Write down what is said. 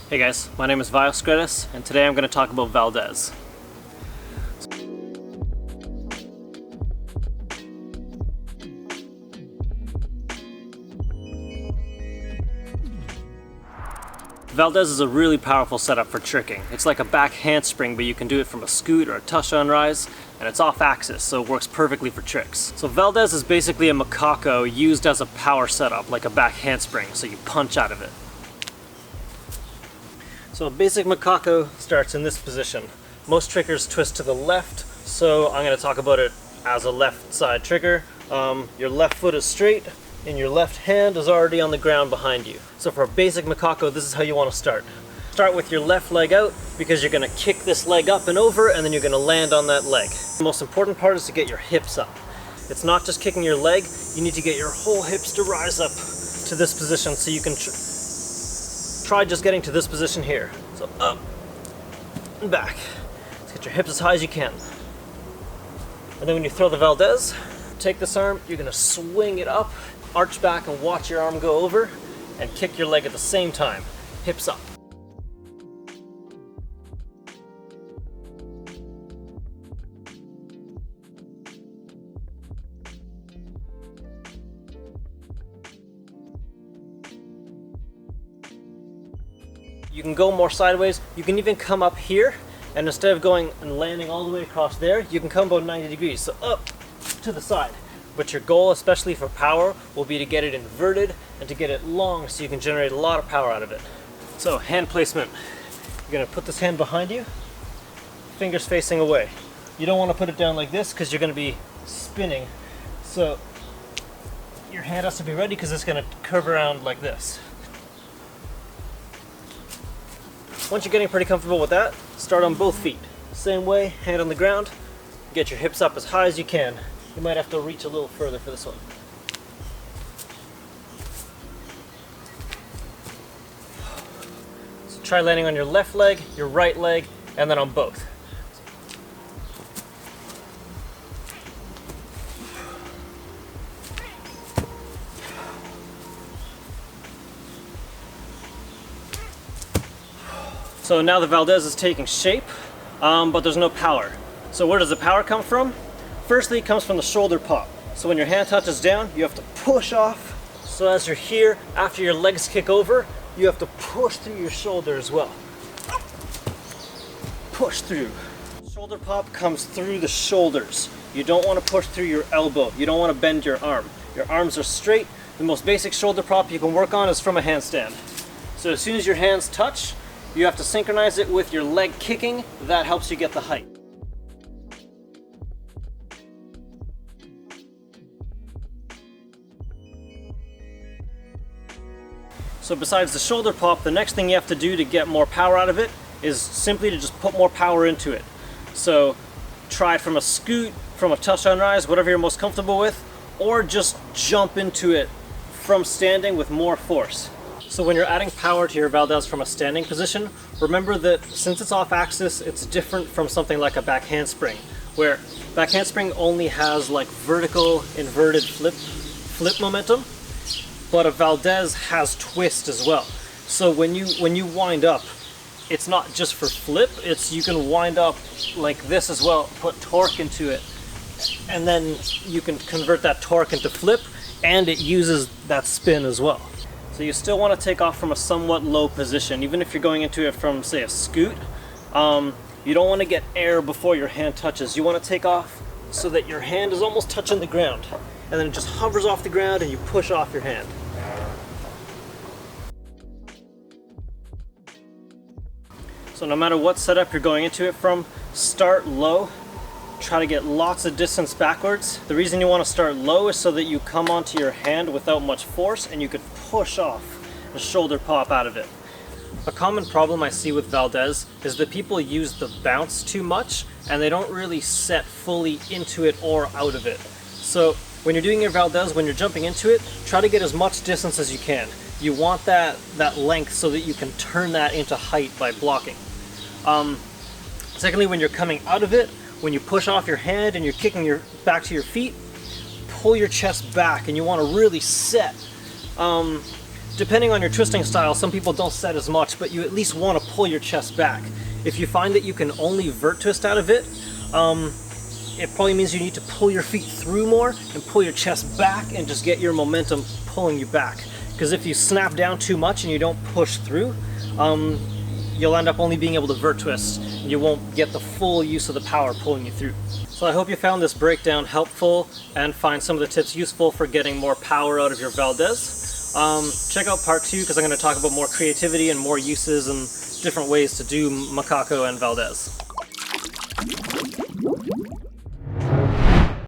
Hey guys, my name is Vaios Skretas, and today I'm going to talk about Valdez. Valdez is a really powerful setup for tricking. It's like a back handspring, but you can do it from a scoot or a touchdown rise, and it's off axis, so it works perfectly for tricks. So Valdez is basically a macaco used as a power setup, like a back handspring, so you punch out of it. So a basic macaco starts in this position. Most triggers twist to the left, so I'm going to talk about it as a left side trigger. Your left foot is straight, and your left hand is already on the ground behind you. So for a basic macaco, this is how you want to start. Start with your left leg out, because you're going to kick this leg up and over, and then you're going to land on that leg. The most important part is to get your hips up. It's not just kicking your leg, you need to get your whole hips to rise up to this position, so you can try just getting to this position here. So up and back. Let's get your hips as high as you can. And then when you throw the Valdez, take this arm, you're going to swing it up, arch back and watch your arm go over, and kick your leg at the same time. Hips up. You can go more sideways. You can even come up here, and instead of going and landing all the way across there, you can come about 90 degrees, so up to the side. But your goal, especially for power, will be to get it inverted and to get it long so you can generate a lot of power out of it. So hand placement. You're going to put this hand behind you, fingers facing away. You don't want to put it down like this because you're going to be spinning. So your hand has to be ready because it's going to curve around like this. Once you're getting pretty comfortable with that, start on both feet. Same way, hand on the ground, get your hips up as high as you can. You might have to reach a little further for this one. So try landing on your left leg, your right leg, and then on both. So now the Valdez is taking shape, but there's no power. So where does the power come from? Firstly, it comes from the shoulder pop. So when your hand touches down, you have to push off. So as you're here, after your legs kick over, you have to push through your shoulder as well. Push through. Shoulder pop comes through the shoulders. You don't want to push through your elbow. You don't want to bend your arm. Your arms are straight. The most basic shoulder prop you can work on is from a handstand. So as soon as your hands touch, you have to synchronize it with your leg kicking. That helps you get the height. So besides the shoulder pop, the next thing you have to do to get more power out of it is simply to just put more power into it. So try it from a scoot, from a touchdown rise, whatever you're most comfortable with, or just jump into it from standing with more force. So when you're adding power to your Valdez from a standing position, remember that since it's off axis, it's different from something like a back handspring, where back handspring only has like vertical inverted flip momentum, but a Valdez has twist as well. So when you wind up, it's not just for flip, you can wind up like this as well, put torque into it, and then you can convert that torque into flip, and it uses that spin as well. So you still want to take off from a somewhat low position, even if you're going into it from, say, a scoot. You don't want to get air before your hand touches. You want to take off so that your hand is almost touching the ground, and then it just hovers off the ground and you push off your hand. So no matter what setup you're going into it from, start low. Try to get lots of distance backwards. The reason you want to start low is so that you come onto your hand without much force and you could push off the shoulder pop out of it. A common problem I see with Valdez is that people use the bounce too much and they don't really set fully into it or out of it. So when you're doing your Valdez, when you're jumping into it, try to get as much distance as you can. You want that length so that you can turn that into height by blocking. Secondly, when you're coming out of it, when you push off your hand and you're kicking your back to your feet, pull your chest back and you want to really set. depending on your twisting style, some people don't set as much, but you at least want to pull your chest back. If you find that you can only vert twist out of it, it probably means you need to pull your feet through more and pull your chest back and just get your momentum pulling you back. Because if you snap down too much and you don't push through, you'll end up only being able to vert twist, and you won't get the full use of the power pulling you through. So I hope you found this breakdown helpful and find some of the tips useful for getting more power out of your Valdez. Check out part 2 because I'm going to talk about more creativity and more uses and different ways to do Macaco and Valdez.